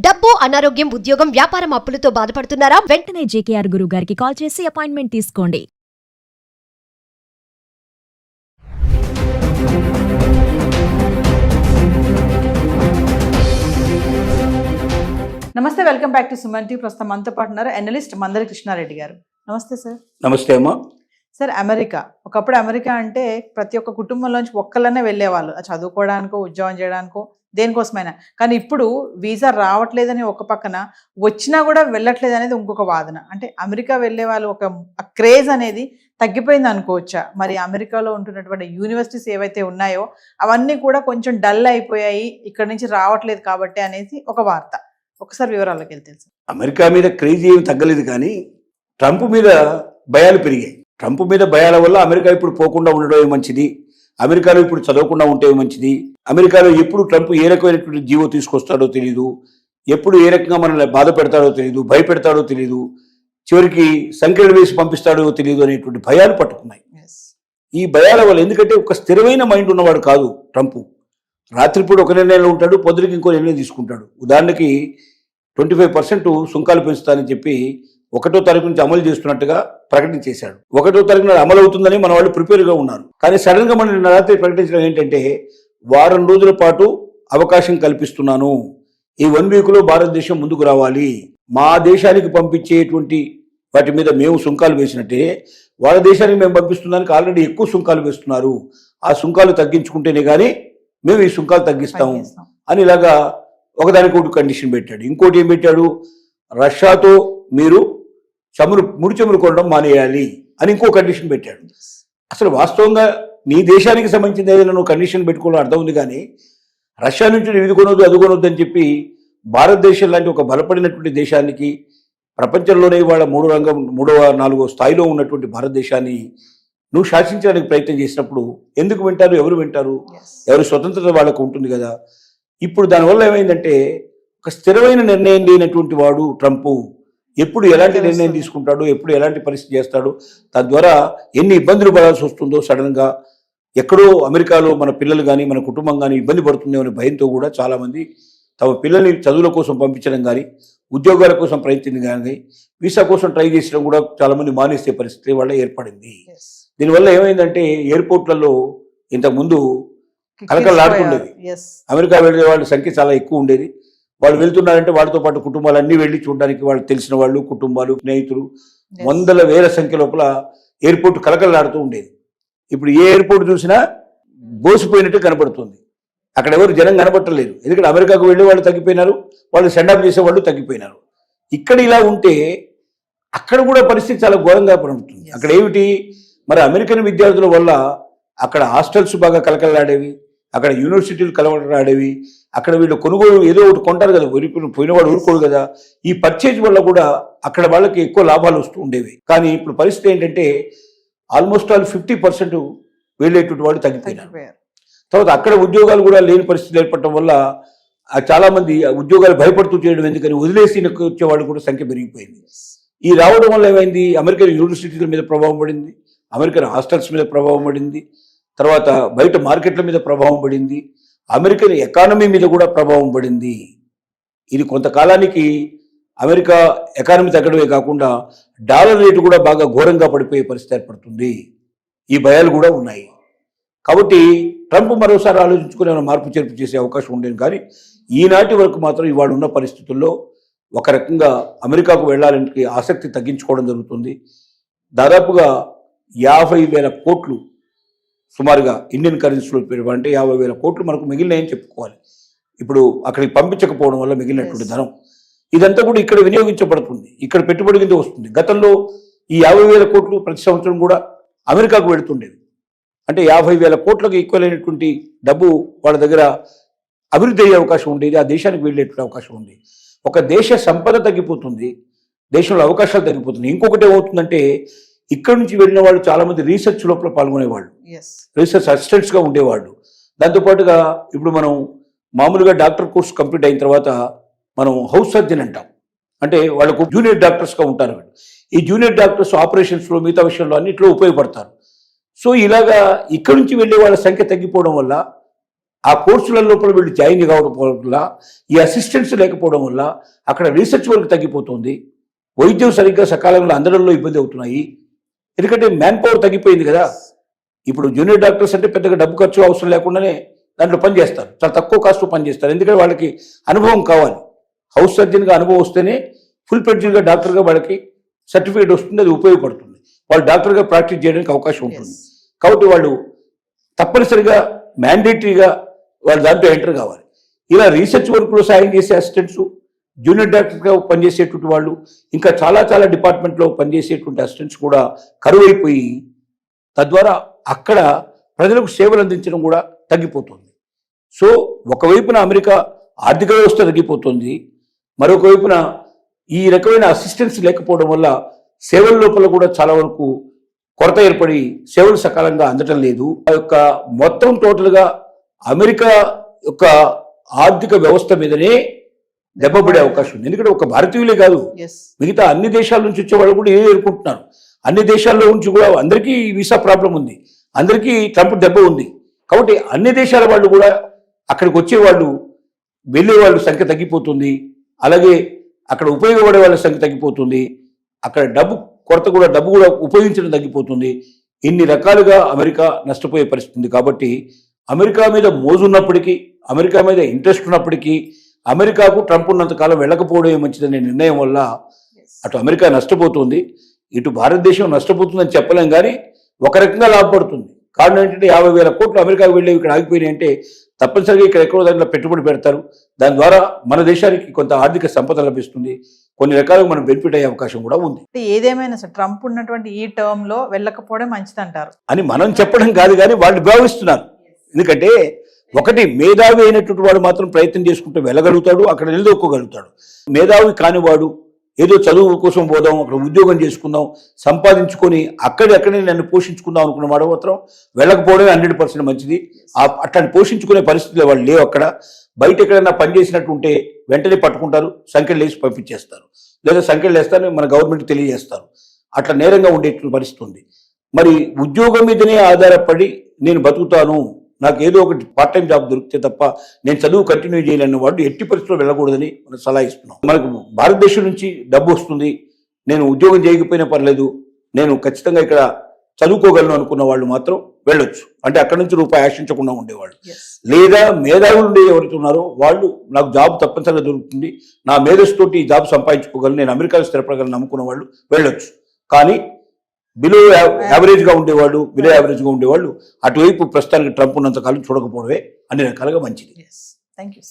డబ్బు, అనారోగ్యం, ఉద్యోగం, వ్యాపారం అప్పులతో బాధపడుతున్నారా? వెంటనే జేకేఆర్ గురువు గారికి కాల్ చేసి అపాయింట్మెంట్ తీసుకోండి. నమస్తే, welcome back to Suman TV. ప్రస్తుతం మనతో పాటు ఉన్నారు అనలిస్ట్ మందరి కృష్ణారెడ్డి గారు. నమస్తే సార్. నమస్తే అమ్మా. సార్, అమెరికా ఒకప్పుడు అమెరికా అంటే ప్రతి ఒక్క కుటుంబంలోంచి ఒక్కళ్ళనే వెళ్ళేవాళ్ళు, చదువుకోవడానికో ఉద్యోగం చేయడానికో దేనికోసమైనా. కానీ ఇప్పుడు వీసా రావట్లేదని ఒక పక్కన, వచ్చినా కూడా వెళ్ళట్లేదు అనేది ఇంకొక వాదన. అంటే అమెరికా వెళ్ళే వాళ్ళు ఒక క్రేజ్ అనేది తగ్గిపోయింది అనుకోవచ్చా? మరి అమెరికాలో ఉంటున్నటువంటి యూనివర్సిటీస్ ఏవైతే ఉన్నాయో అవన్నీ కూడా కొంచెం డల్ అయిపోయాయి, ఇక్కడ నుంచి రావట్లేదు కాబట్టి అనేది ఒక వార్త. ఒకసారి వివరాల్లోకి వెళ్తే సార్. అమెరికా మీద క్రేజీ ఏమి తగ్గలేదు, కానీ ట్రంప్ మీద భయాలు పెరిగాయి. ట్రంప్ మీద భయాల వల్ల అమెరికా ఇప్పుడు పోకుండా ఉండడమే మంచిది, అమెరికాలో ఇప్పుడు చదవకుండా ఉంటే మంచిది, అమెరికాలో ఎప్పుడు ట్రంప్ ఏ రకమైనటువంటి జీవో తీసుకొస్తాడో తెలియదు, ఎప్పుడు ఏ రకంగా మనల్ని బాధ పెడతాడో తెలియదు, భయపెడతాడో తెలియదు, చివరికి సంఖ్యలు వేసి పంపిస్తాడో తెలియదు అనేటువంటి భయాలు పట్టుకున్నాయి. ఈ భయాల వల్ల, ఎందుకంటే ఒక స్థిరమైన మైండ్ ఉన్నవాడు కాదు ట్రంప్. రాత్రిపూట ఒక నిర్ణయంలో ఉంటాడు, పొద్దురికి ఇంకో నిర్ణయం తీసుకుంటాడు. ఉదాహరణకి 25% సుంకాలు పెంచుతానని చెప్పి 1వ తారీఖు నుంచి అమలు చేస్తున్నట్టుగా ప్రకటించేశాడు. 1వ తారీఖున అమలు అవుతుందని మన వాళ్ళు ప్రిపేర్గా ఉన్నారు. కానీ సడన్ గా మనం నిన్న రాత్రి ప్రకటించడం ఏంటంటే, వారం రోజుల పాటు అవకాశం కల్పిస్తున్నాను, ఈ 1 వీక్లో భారతదేశం ముందుకు రావాలి, మా దేశానికి పంపించేటువంటి వాటి మీద మేము సుంకాలు వేసినట్టే వాళ్ళ దేశానికి మేము పంపిస్తున్నానికి ఆల్రెడీ ఎక్కువ సుంకాలు వేస్తున్నారు, ఆ సుంకాలు తగ్గించుకుంటేనే కానీ మేము ఈ సుంకాలు తగ్గిస్తాము అని ఇలాగా ఒకదానికి ఒకటి కండిషన్ పెట్టాడు. ఇంకోటి ఏం పెట్టాడు, రష్యాతో మీరు ముడి చమురు కొనడం మానేయాలి అని ఇంకో కండిషన్ పెట్టాడు. అసలు వాస్తవంగా నీ దేశానికి సంబంధించిన ఏదైనా నువ్వు కండిషన్ పెట్టుకోవడం అర్థం ఉంది, కానీ రష్యా నుంచి నువ్వు ఇది కొనొద్దు అది కొనొద్దు అని చెప్పి భారతదేశం లాంటి ఒక బలపడినటువంటి దేశానికి, ప్రపంచంలోనే ఇవాళ 3వ 4వ స్థాయిలో ఉన్నటువంటి భారతదేశాన్ని నువ్వు శాసించడానికి ప్రయత్నం చేసినప్పుడు ఎందుకు వింటారు? ఎవరు వింటారు? ఎవరి స్వతంత్రత వాళ్ళకు ఉంటుంది కదా. ఇప్పుడు దానివల్ల ఏమైందంటే, ఒక స్థిరమైన నిర్ణయం లేనటువంటి వాడు ట్రంప్ ఎప్పుడు ఎలాంటి నిర్ణయం తీసుకుంటాడు, ఎప్పుడు ఎలాంటి పరిస్థితి చేస్తాడు, తద్వారా ఎన్ని ఇబ్బందులు పడాల్సి వస్తుందో, సడన్గా ఎక్కడో అమెరికాలో మన పిల్లలు కానీ మన కుటుంబం కానీ ఇబ్బంది పడుతుందేమో అనే భయంతో కూడా చాలామంది తమ పిల్లల్ని చదువుల కోసం పంపించడం కానీ, ఉద్యోగాల కోసం ప్రయత్నం కానీ, వీసా కోసం ట్రై చేసడం కూడా చాలామంది మానేసే పరిస్థితి వల్ల ఏర్పడింది. దీనివల్ల ఏమైందంటే, ఎయిర్పోర్ట్లలో ఇంతకుముందు కలకలలాడుతుండేది. అమెరికా వెళ్ళే వాళ్ళ సంఖ్య చాలా ఎక్కువ ఉండేది. వాళ్ళు వెళ్తున్నారంటే వాళ్ళతో పాటు కుటుంబాలన్నీ వెళ్ళి చూడడానికి వాళ్ళకి తెలిసిన వాళ్ళు, కుటుంబాలు, స్నేహితులు, వందల వేల సంఖ్య లోపల ఎయిర్పోర్ట్ కలకలలాడుతూ ఉండేది. ఇప్పుడు ఏ ఎయిర్పోర్ట్ చూసినా బోసిపోయినట్టు కనబడుతుంది. అక్కడ ఎవరు జనం కనబట్టలేరు, ఎందుకంటే అమెరికాకు వెళ్ళే వాళ్ళు తగ్గిపోయినారు, వాళ్ళు సెండప్ చేసే వాళ్ళు తగ్గిపోయినారు. ఇక్కడ ఇలా ఉంటే అక్కడ కూడా పరిస్థితి చాలా ఘోరంగా పడుతుంది. అక్కడ ఏమిటి, మరి అమెరికన్ విద్యార్థుల వల్ల అక్కడ హాస్టల్స్ బాగా కలకలలాడేవి, అక్కడ యూనివర్సిటీలు కలవలాడేవి, అక్కడ వీళ్ళు కొనుగోలు ఏదో ఒకటి కొంటారు కదా, పోయినవాడు ఊరుకోడు కదా. ఈ పర్చేజ్ వల్ల కూడా అక్కడ వాళ్ళకి ఎక్కువ లాభాలు వస్తూ ఉండేవి. కానీ ఇప్పుడు పరిస్థితి ఏంటంటే, ఆల్మోస్ట్ ఆల్ 50% వెళ్ళేటువంటి వాడు తగ్గిపోయినారు. తర్వాత అక్కడ ఉద్యోగాలు కూడా లేని పరిస్థితులు ఏర్పడటం వల్ల చాలామంది ఉద్యోగాలు భయపడుతూ చేయడం ఎందుకని వదిలేసి వచ్చేవాళ్ళు కూడా సంఖ్య పెరిగిపోయింది. ఈ రావడం వల్ల ఏమైంది, అమెరికన్ యూనివర్సిటీల మీద ప్రభావం పడింది, అమెరికన్ హాస్టల్స్ మీద ప్రభావం పడింది, తర్వాత బయట మార్కెట్ల మీద ప్రభావం పడింది, అమెరికన్ ఎకానమీ మీద కూడా ప్రభావం పడింది. ఇది కొంతకాలానికి అమెరికా ఎకానమీ తగ్గడమే కాకుండా డాలర్ రేటు కూడా బాగా ఘోరంగా పడిపోయే పరిస్థితి ఏర్పడుతుంది. ఈ భయాలు కూడా ఉన్నాయి. కాబట్టి ట్రంప్ మరోసారి ఆలోచించుకునే మార్పు చేర్పు చేసే అవకాశం ఉండేది. కానీ ఈనాటి వరకు మాత్రం ఇవాళ ఉన్న పరిస్థితుల్లో ఒక రకంగా అమెరికాకు వెళ్ళాలంటే ఆసక్తి తగ్గించుకోవడం జరుగుతుంది. దాదాపుగా 50,000 కోట్లు సుమారుగా ఇండియన్ కరెన్సీలో అంటే 50,000 కోట్లు మనకు మిగిలినాయని చెప్పుకోవాలి. ఇప్పుడు అక్కడికి పంపించకపోవడం వల్ల మిగిలినటువంటి ధనం ఇదంతా కూడా ఇక్కడ వినియోగించబడుతుంది, ఇక్కడ పెట్టుబడి కింద వస్తుంది. గతంలో ఈ 50,000 కోట్లు ప్రతి సంవత్సరం కూడా అమెరికాకు వెళుతుండేవి. అంటే 50,000 కోట్లకు ఈక్వల్ అయినటువంటి డబ్బు వాళ్ళ దగ్గర అభివృద్ధి అయ్యే అవకాశం ఉండేది, ఆ దేశానికి వెళ్ళేటువంటి అవకాశం ఉంది. ఒక దేశ సంపద తగ్గిపోతుంది, దేశంలో అవకాశాలు తగ్గిపోతున్నాయి. ఇంకొకటి ఏమవుతుందంటే, ఇక్కడ నుంచి వెళ్ళిన వాళ్ళు చాలామంది రీసెర్చ్ లోపల పాల్గొనేవాళ్ళు, రీసెర్చ్ అసిస్టెంట్స్గా ఉండేవాళ్ళు. దాంతోపాటుగా ఇప్పుడు మనం మామూలుగా డాక్టర్ కోర్స్ కంప్లీట్ అయిన తర్వాత మనం హౌస్ సర్జన్ అంటాం, అంటే వాళ్ళకు జూనియర్ డాక్టర్స్గా ఉంటారు. ఈ జూనియర్ డాక్టర్స్ ఆపరేషన్స్లో మిగతా విషయంలో అన్నింటిలో ఉపయోగపడతారు. సో ఇలాగా ఇక్కడ నుంచి వెళ్ళే వాళ్ళ సంఖ్య తగ్గిపోవడం వల్ల ఆ కోర్సుల లోపల వీళ్ళు జాయిన్ కావడం వల్ల, ఈ అసిస్టెంట్స్ లేకపోవడం వల్ల అక్కడ రీసెర్చ్ వర్క్ తగ్గిపోతుంది, వైద్యం సరిగ్గా సకాలంలో అందడంలో ఇబ్బంది అవుతున్నాయి. ఎందుకంటే మ్యాన్ పవర్ తగ్గిపోయింది కదా. ఇప్పుడు జూనియర్ డాక్టర్స్ అంటే పెద్దగా డబ్బు ఖర్చు అవసరం లేకుండానే దాంట్లో పనిచేస్తారు, చాలా తక్కువ కాస్ట్ పనిచేస్తారు. ఎందుకంటే వాళ్ళకి అనుభవం కావాలి. హౌస్ సర్జన్గా అనుభవం వస్తేనే ఫుల్ ప్రెడ్జ్గా డాక్టర్గా వాళ్ళకి సర్టిఫికేట్ వస్తుంది, అది ఉపయోగపడుతుంది, వాళ్ళు డాక్టర్గా ప్రాక్టీస్ చేయడానికి అవకాశం ఉంటుంది. కాబట్టి వాళ్ళు తప్పనిసరిగా మ్యాండేటరీగా వాళ్ళు దాంట్లో ఎంటర్ కావాలి. ఇలా రీసెర్చ్ వర్క్లో సాయం చేసే అసిస్టెంట్స్, జూనియర్ డాక్టర్గా పనిచేసేటువంటి వాళ్ళు, ఇంకా చాలా చాలా డిపార్ట్మెంట్లో పనిచేసేటువంటి అసిస్టెంట్స్ కూడా కరువైపోయి తద్వారా అక్కడ ప్రజలకు సేవలు అందించడం కూడా తగ్గిపోతుంది. సో ఒకవైపున అమెరికా ఆర్థిక వ్యవస్థ తగ్గిపోతుంది, మరొక వైపున ఈ రకమైన అసిస్టెన్స్ లేకపోవడం వల్ల సేవల లోపల కూడా చాలా వరకు కొరత ఏర్పడి సేవలు సకాలంగా అందటం లేదు. ఆ యొక్క మొత్తం టోటల్గా అమెరికా యొక్క ఆర్థిక వ్యవస్థ మీదనే దెబ్బపడే అవకాశం ఉంది. ఎందుకంటే ఒక భారతీయులే కాదు, మిగతా అన్ని దేశాల నుంచి వచ్చే వాళ్ళు కూడా ఎదుర్కొంటున్నారు. అన్ని దేశాల్లో నుంచి కూడా అందరికీ వీసా ప్రాబ్లం ఉంది, అందరికీ ట్రంప్ దెబ్బ ఉంది. కాబట్టి అన్ని దేశాల వాళ్ళు కూడా అక్కడికి వచ్చేవాళ్ళు, వెళ్ళేవాళ్ళు సంఖ్య తగ్గిపోతుంది. అలాగే అక్కడ ఉపయోగపడే వాళ్ళ సంఖ్య తగ్గిపోతుంది. అక్కడ డబ్బు కూడా ఉపయోగించడం తగ్గిపోతుంది. ఇన్ని రకాలుగా అమెరికా నష్టపోయే పరిస్థితి ఉంది. కాబట్టి అమెరికా మీద మోజు ఉన్నప్పటికీ, అమెరికా మీద ఇంట్రెస్ట్ ఉన్నప్పటికీ, అమెరికాకు ట్రంప్ ఉన్నంతకాలం వెళ్ళకపోవడమే మంచిదనే నిర్ణయం వల్ల అటు అమెరికా నష్టపోతుంది, ఇటు భారతదేశం నష్టపోతుందని చెప్పలేం. కానీ ఒక రకంగా లాభపడుతుంది. కారణం ఏంటంటే 50,000 కోట్లు అమెరికాకు వెళ్ళేవి ఇక్కడ ఆగిపోయినాయి అంటే తప్పనిసరిగా ఇక్కడ ఎక్కడో దాంట్లో పెట్టుబడి పెడతారు. దాని ద్వారా మన దేశానికి కొంత ఆర్థిక సంపద లభిస్తుంది, కొన్ని రకాలుగా మనం బెనిఫిట్ అయ్యే అవకాశం కూడా ఉంది. ఏదేమైనా సార్ ట్రంప్ ఉన్నటువంటి ఈ టర్మ్ లో వెళ్ళకపోవడం మంచిదంటారు అని మనం చెప్పడం కాదు, కానీ వాళ్ళు భావిస్తున్నారు. ఎందుకంటే ఒకటి, మేధావి అయినటువంటి వాడు మాత్రం ప్రయత్నం చేసుకుంటూ వెళ్ళగలుగుతాడు, అక్కడ నిలదొక్కగలుగుతాడు. మేధావి కానివాడు ఏదో చదువు కోసం పోదాం, అక్కడ ఉద్యోగం చేసుకుందాం, సంపాదించుకొని అక్కడే నన్ను పోషించుకుందాం అనుకున్న వాడు మాత్రం వెళ్ళకపోవడమే 100% మంచిది. అట్లాంటి పోషించుకునే పరిస్థితులు వాళ్ళు లేవు. అక్కడ బయట ఎక్కడైనా పనిచేసినట్టు ఉంటే వెంటనే పట్టుకుంటారు, సంఖ్యలు వేసి పంపించేస్తారు, లేదా సంఖ్యలు వేస్తారని మన గవర్నమెంట్ తెలియజేస్తారు. అట్లా నేరంగా ఉండేటువంటి పరిస్థితి ఉంది. మరి ఉద్యోగం మీదనే ఆధారపడి నేను బతుకుతాను, నాకు ఏదో ఒకటి పార్ట్ టైం జాబ్ దొరికితే తప్ప నేను చదువు కంటిన్యూ చేయలేని వాడు ఎట్టి పరిస్థితుల్లో వెళ్ళకూడదని మనం సలహా ఇస్తున్నాం. మనకు భారతదేశం నుంచి డబ్బు వస్తుంది, నేను ఉద్యోగం చేయకపోయినా పర్లేదు, నేను ఖచ్చితంగా ఇక్కడ చదువుకోగలను అనుకున్న వాళ్ళు మాత్రం వెళ్ళొచ్చు. అంటే అక్కడి నుంచి రూపాయి ఆశించకుండా ఉండేవాళ్ళు. లేదా మేధావులు ఉండే ఎవరైతే ఉన్నారో వాళ్ళు నాకు జాబ్ తప్పనిసరిగా దొరుకుతుంది, నా మేధస్సుతోటి ఈ జాబ్ సంపాదించుకోగలను, నేను అమెరికాలో స్థిరపడగలను నమ్ముకున్న వాళ్ళు వెళ్ళొచ్చు. కానీ బిలో యావరేజ్గా ఉండేవాళ్ళు అటువైపు ప్రస్తుతానికి ట్రంప్ ఉన్నంతకాలం చూడకపోవడమే అన్ని రకాలుగా మంచిది. Thank you.